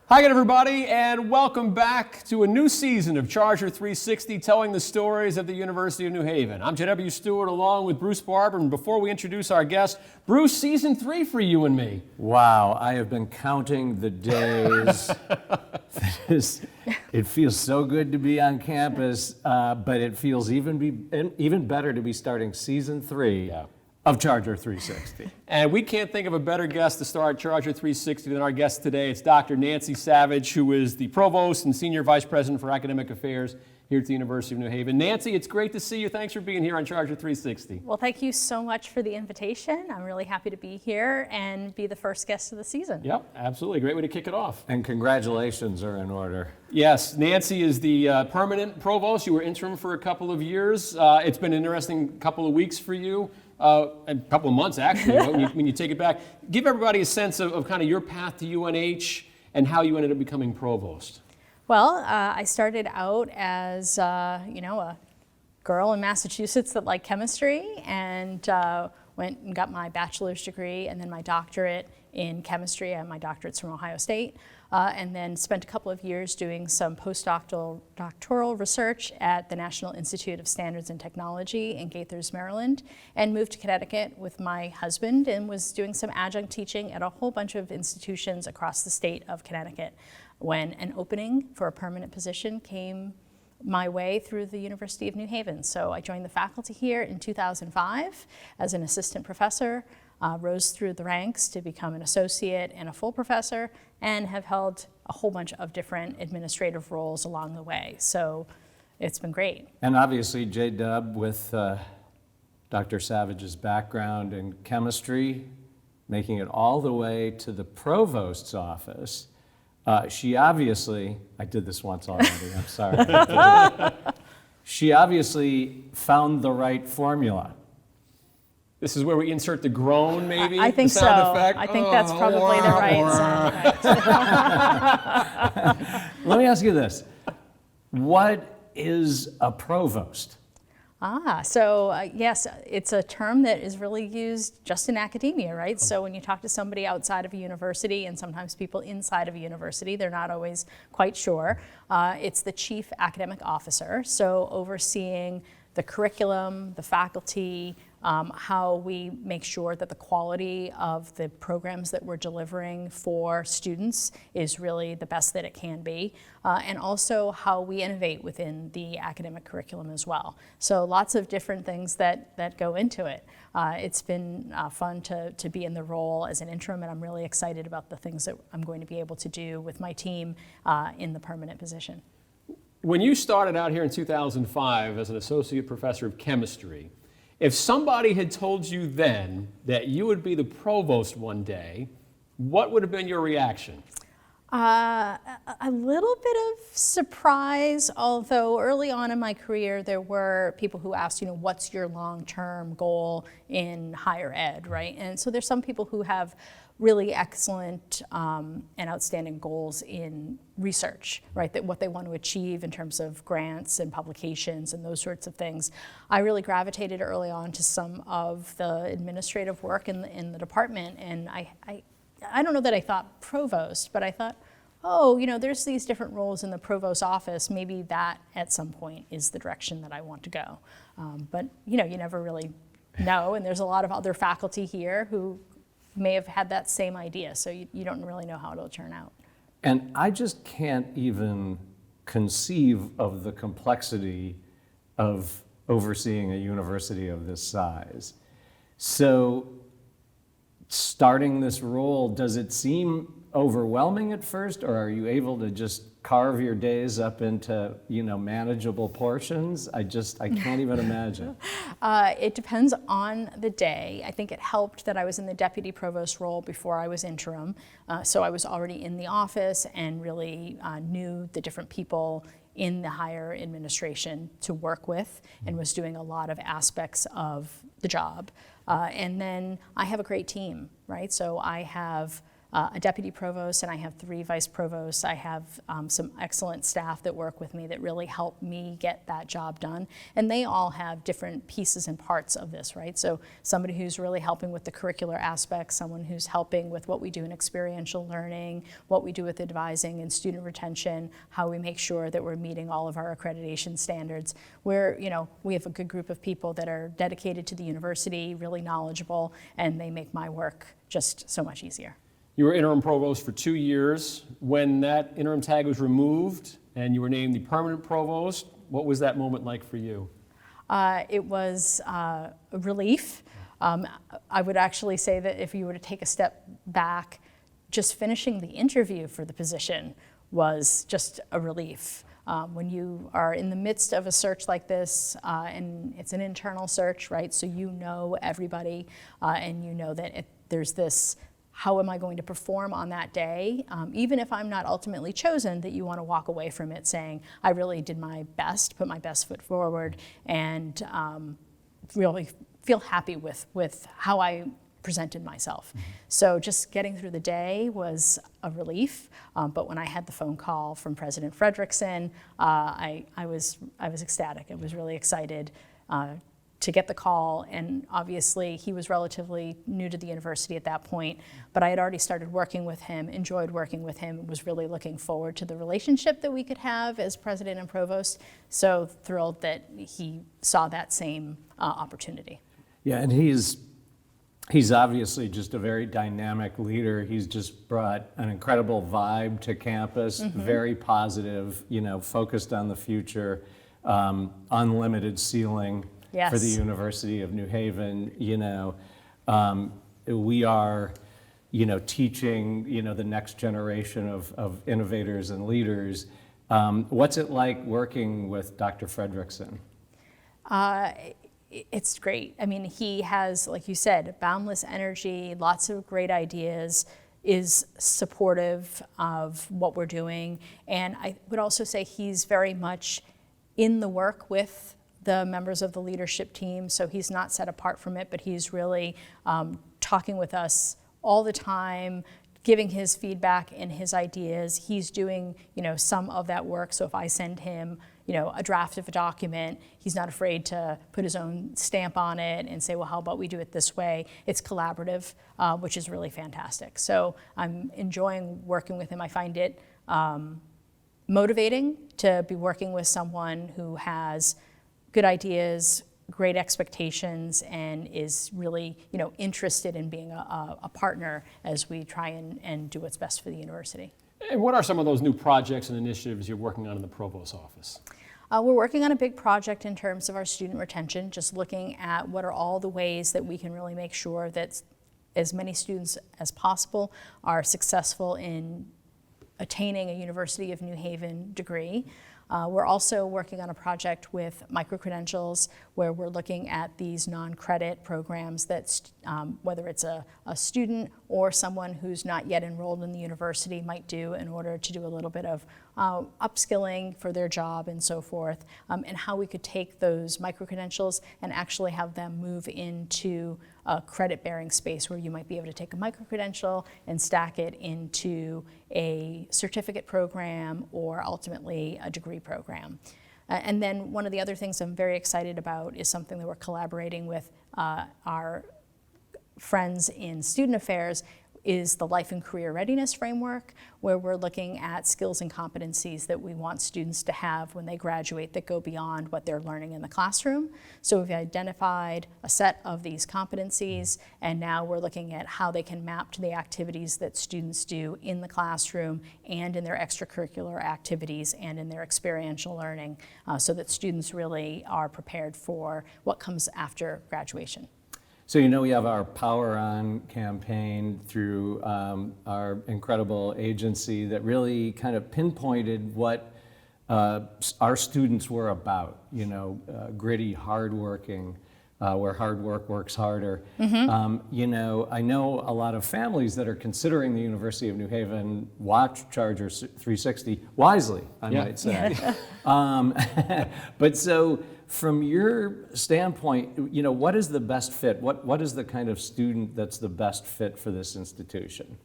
Hi again, everybody, and welcome back to a new season of Charger 360, telling the stories of the University of New Haven. I'm J.W. Stewart, along with Bruce Barber, and before we introduce our guest, Bruce, season 3 for you and me. Wow, I have been counting the days. It feels so good to be on campus, but it feels even better to be starting season 3. Of Charger 360. And we can't think of a better guest to start Charger 360 than our guest today. It's Dr. Nancy Savage, who is the Provost and Senior Vice President for Academic Affairs here at the University of New Haven. Nancy, it's great to see you. Thanks for being here on Charger 360. Well, thank you so much for the invitation. I'm really happy to be here and be the first guest of the season. Yep, absolutely. Great way to kick it off. And congratulations are in order. Yes, Nancy is the permanent Provost. You were interim for a couple of years. It's been an interesting couple of weeks for you. A couple of months, actually, when you take it back. Give everybody a sense of kind of your path to UNH and how you ended up becoming provost. Well, I started out as, a girl in Massachusetts that liked chemistry and went and got my bachelor's degree and then my doctorate in chemistry. I have my doctorates from Ohio State. And then spent a couple of years doing some postdoctoral research at the National Institute of Standards and Technology in Gaithers, Maryland, and moved to Connecticut with my husband and was doing some adjunct teaching at a whole bunch of institutions across the state of Connecticut when an opening for a permanent position came my way through the University of New Haven. So I joined the faculty here in 2005 as an assistant professor. Rose through the ranks to become an associate and a full professor, and have held a whole bunch of different administrative roles along the way. So it's been great. And obviously, J-Dub, with Dr. Savage's background in chemistry, making it all the way to the provost's office. She obviously, I did this once already, I'm sorry. She obviously found the right formula. This is where we insert the groan, maybe? I think the sound so. effect. I think that's probably the right sound effect. Let me ask you this. What is a provost? Yes, it's a term that is really used just in academia, right? So when you talk to somebody outside of a university, and sometimes people inside of a university, they're not always quite sure. It's the chief academic officer, so overseeing the curriculum, the faculty, how we make sure that the quality of the programs that we're delivering for students is really the best that it can be, and also how we innovate within the academic curriculum as well. So lots of different things that go into it. It's been fun to be in the role as an interim, and I'm really excited about the things that I'm going to be able to do with my team in the permanent position. When you started out here in 2005 as an associate professor of chemistry, if somebody had told you then that you would be the provost one day, what would have been your reaction? A little bit of surprise, although early on in my career there were people who asked, what's your long-term goal in higher ed, right? And so there's some people who have really excellent and outstanding goals in research, right? That what they want to achieve in terms of grants and publications and those sorts of things. I really gravitated early on to some of the administrative work in the department, and I don't know that I thought provost, but I thought, there's these different roles in the provost office. Maybe that at some point is the direction that I want to go. But you never really know, and there's a lot of other faculty here who may have had that same idea, so you don't really know how it'll turn out. And I just can't even conceive of the complexity of overseeing a university of this size. So starting this role, does it seem overwhelming at first, or are you able to just carve your days up into manageable portions? I can't even imagine. It depends on the day. I think it helped that I was in the deputy provost role before I was interim, so I was already in the office and really knew the different people in the higher administration to work with, and was doing a lot of aspects of the job. And then I have a great team, right? So I have a deputy provost, and I have 3 vice provosts. I have some excellent staff that work with me that really help me get that job done. And they all have different pieces and parts of this, right? So somebody who's really helping with the curricular aspects, someone who's helping with what we do in experiential learning, what we do with advising and student retention, how we make sure that we're meeting all of our accreditation standards. We have a good group of people that are dedicated to the university, really knowledgeable, and they make my work just so much easier. You were interim provost for 2 years. When that interim tag was removed and you were named the permanent provost, what was that moment like for you? It was a relief. I would actually say that if you were to take a step back, just finishing the interview for the position was just a relief. When you are in the midst of a search like this, and it's an internal search, right? So you know everybody, and you know that there's this, how am I going to perform on that day? Even if I'm not ultimately chosen, that you want to walk away from it saying, I really did my best, put my best foot forward, and really feel happy with how I presented myself. So just getting through the day was a relief, but when I had the phone call from President Frederickson, I was ecstatic. I was really excited to get the call, and obviously he was relatively new to the university at that point, but I had already started working with him, enjoyed working with him, was really looking forward to the relationship that we could have as president and provost, so thrilled that he saw that same opportunity. Yeah, and he's obviously just a very dynamic leader. He's just brought an incredible vibe to campus, very positive, focused on the future, unlimited ceiling. Yes. For the University of New Haven. We are, teaching, the next generation of innovators and leaders. What's it like working with Dr. Frederickson? It's great. I mean, he has, like you said, boundless energy, lots of great ideas, is supportive of what we're doing. And I would also say he's very much in the work with the members of the leadership team, so he's not set apart from it, but he's really talking with us all the time, giving his feedback and his ideas. He's doing, some of that work, so if I send him, a draft of a document, he's not afraid to put his own stamp on it and say, well, how about we do it this way? It's collaborative, which is really fantastic. So I'm enjoying working with him. I find it motivating to be working with someone who has good ideas, great expectations, and is really, interested in being a partner as we try and do what's best for the university. And what are some of those new projects and initiatives you're working on in the provost's office? We're working on a big project in terms of our student retention, just looking at what are all the ways that we can really make sure that as many students as possible are successful in attaining a University of New Haven degree. We're also working on a project with micro-credentials where we're looking at these non-credit programs that, whether it's a student or someone who's not yet enrolled in the university might do in order to do a little bit of upskilling for their job and so forth, and how we could take those micro-credentials and actually have them move into a credit-bearing space where you might be able to take a micro-credential and stack it into a certificate program or ultimately a degree program. And then one of the other things I'm very excited about is something that we're collaborating with our friends in student affairs is the Life and Career Readiness Framework, where we're looking at skills and competencies that we want students to have when they graduate that go beyond what they're learning in the classroom. So we've identified a set of these competencies, and now we're looking at how they can map to the activities that students do in the classroom and in their extracurricular activities and in their experiential learning, so that students really are prepared for what comes after graduation. So we have our Power On campaign through our incredible agency that really kind of pinpointed what our students were about, gritty, hardworking, where hard work works harder. Mm-hmm. I know a lot of families that are considering the University of New Haven watch Charger 360 wisely, I might say. But so from your standpoint, what is the best fit? What is the kind of student that's the best fit for this institution?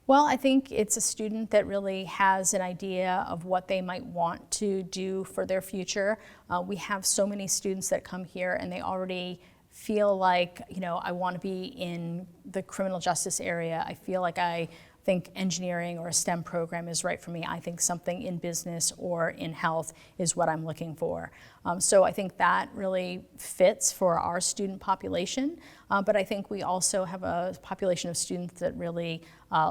Well, I think it's a student that really has an idea of what they might want to do for their future. We have so many students that come here and they already feel like, I want to be in the criminal justice area. I feel like I think engineering or a STEM program is right for me. I think something in business or in health is what I'm looking for. So I think that really fits for our student population. But I think we also have a population of students that really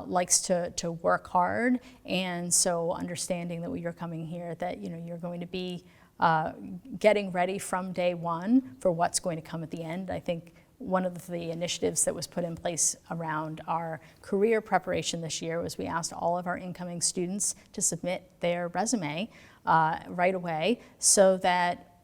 likes to work hard. And so understanding that when you're coming here, that you're going to be getting ready from day one for what's going to come at the end. I think one of the initiatives that was put in place around our career preparation this year was we asked all of our incoming students to submit their resume right away, so that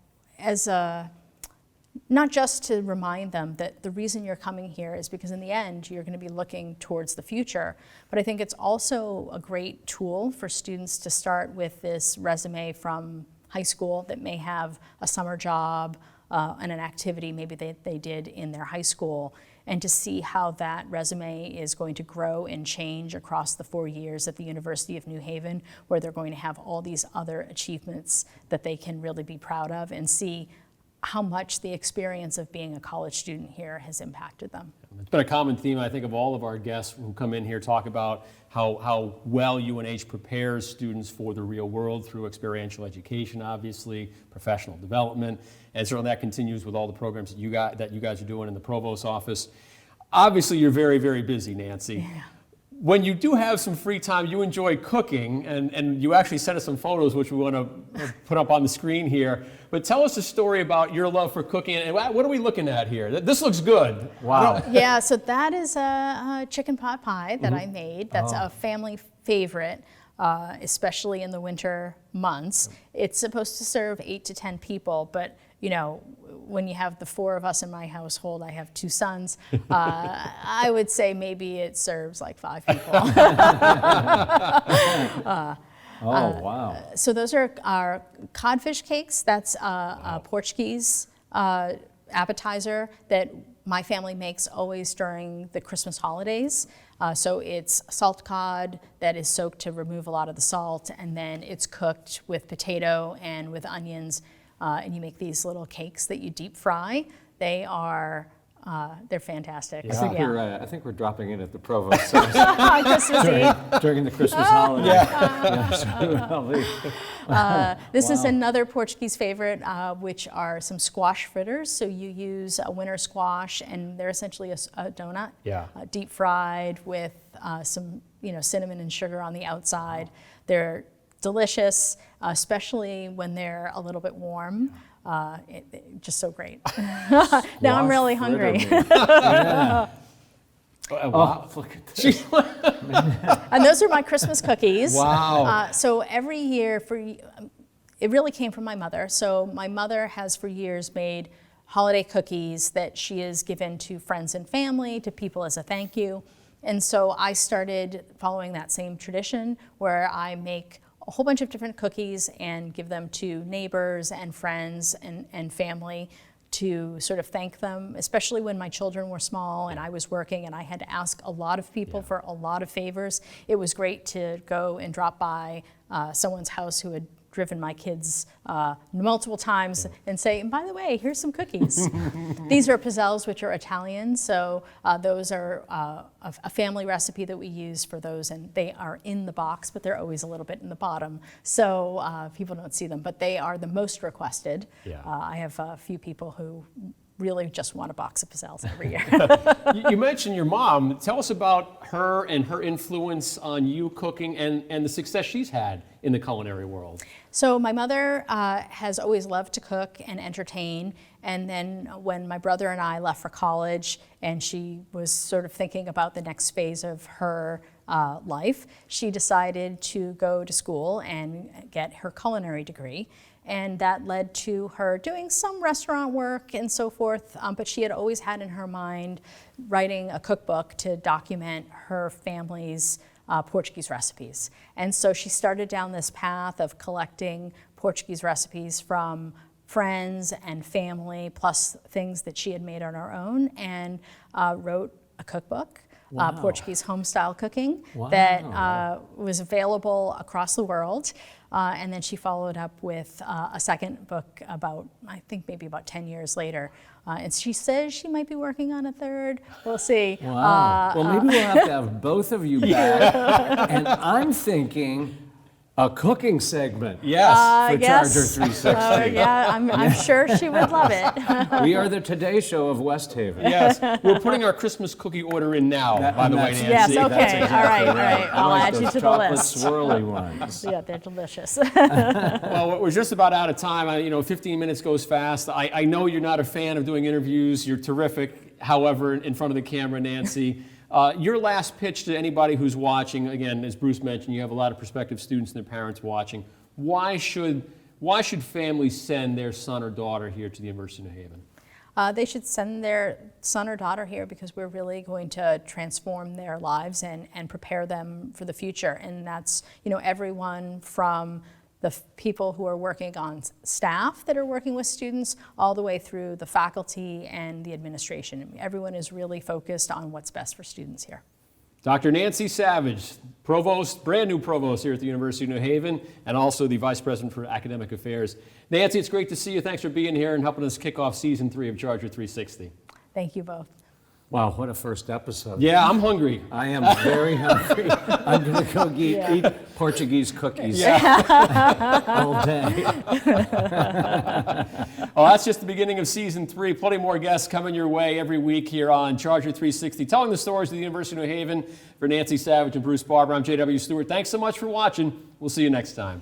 not just to remind them that the reason you're coming here is because in the end you're going to be looking towards the future, but I think it's also a great tool for students to start with this resume from high school that may have a summer job and an activity maybe they did in their high school, and to see how that resume is going to grow and change across the 4 years at the University of New Haven, where they're going to have all these other achievements that they can really be proud of, and see how much the experience of being a college student here has impacted them. It's been a common theme, I think, of all of our guests who come in here talk about how well UNH prepares students for the real world through experiential education, obviously, professional development, and certainly that continues with all the programs that you guys are doing in the provost's office. Obviously, you're very, very busy, Nancy. Yeah. When you do have some free time, you enjoy cooking, and you actually sent us some photos, which we want to put up on the screen here. But tell us a story about your love for cooking, and what are we looking at here? This looks good. Wow. Yeah, so that is a chicken pot pie that I made. That's a family favorite, especially in the winter months. It's supposed to serve 8 to 10 people, but when you have the 4 of us in my household, I have 2 sons, I would say maybe it serves like 5 people. Wow. So those are our codfish cakes. That's a Portuguese appetizer that my family makes always during the Christmas holidays. So it's salt cod that is soaked to remove a lot of the salt, and then it's cooked with potato and with onions. And you make these little cakes that you deep fry. They're fantastic. Yeah. So, I think we're dropping in at the provost Christmas Eve. during the Christmas holiday. This is another Portuguese favorite, which are some squash fritters. So you use a winter squash, and they're essentially a donut, deep fried with some cinnamon and sugar on the outside. They're delicious, especially when they're a little bit warm. Just so great. Now I'm really hungry. Yeah. Wow. Look at this. And those are my Christmas cookies. Wow. So every year, it really came from my mother. So my mother has for years made holiday cookies that she has given to friends and family, to people as a thank you. And so I started following that same tradition, where I make a whole bunch of different cookies and give them to neighbors and friends and family to sort of thank them, especially when my children were small and I was working and I had to ask a lot of people for a lot of favors. It was great to go and drop by someone's house who had driven my kids multiple times and say, and by the way, here's some cookies. These are pizzelles, which are Italian, so those are a family recipe that we use for those, and they are in the box, but they're always a little bit in the bottom, so people don't see them, but they are the most requested. I have a few people who really just want a box of pizzelles every year. You mentioned your mom. Tell us about her and her influence on you cooking and the success she's had in the culinary world. So my mother has always loved to cook and entertain, and then when my brother and I left for college and she was sort of thinking about the next phase of her life, she decided to go to school and get her culinary degree. And that led to her doing some restaurant work and so forth, but she had always had in her mind writing a cookbook to document her family's Portuguese recipes. And so she started down this path of collecting Portuguese recipes from friends and family, plus things that she had made on her own, and wrote a cookbook. Portuguese home-style cooking Wow. that was available across the world. And then she followed up with a second book about, I think maybe about 10 years later. And she says she might be working on a third. We'll see. Wow. Well, maybe we'll have to have both of you back. And I'm thinking a cooking segment. Yes. For yes. Charger 360. Yeah, I'm sure she would love it. We are the Today Show of West Haven. Yes. We're putting our Christmas cookie order in now, by the way, Nancy. Yes, okay, That's exactly all right. I I'll like add you those to the chocolate list. swirly ones. Yeah, they're delicious. Well, we're just about out of time. 15 minutes goes fast. I know you're not a fan of doing interviews. You're terrific, however, in front of the camera, Nancy. Your last pitch to anybody who's watching, again, as Bruce mentioned, you have a lot of prospective students and their parents watching. Why should families send their son or daughter here to the University of New Haven? They should send their son or daughter here because we're really going to transform their lives and prepare them for the future. And that's, everyone from the people who are working on staff that are working with students all the way through the faculty and the administration. Everyone is really focused on what's best for students here. Dr. Nancy Savage, provost, brand new provost here at the University of New Haven, and also the vice president for academic affairs. Nancy, it's great to see you. Thanks for being here and helping us kick off season 3 of Charger 360. Thank you both. Wow, what a first episode. Yeah, I'm hungry. I am very hungry. I'm going to go eat Portuguese cookies all day. Well, that's just the beginning of season 3. Plenty more guests coming your way every week here on Charger 360, telling the stories of the University of New Haven. For Nancy Savage and Bruce Barber, I'm J.W. Stewart. Thanks so much for watching. We'll see you next time.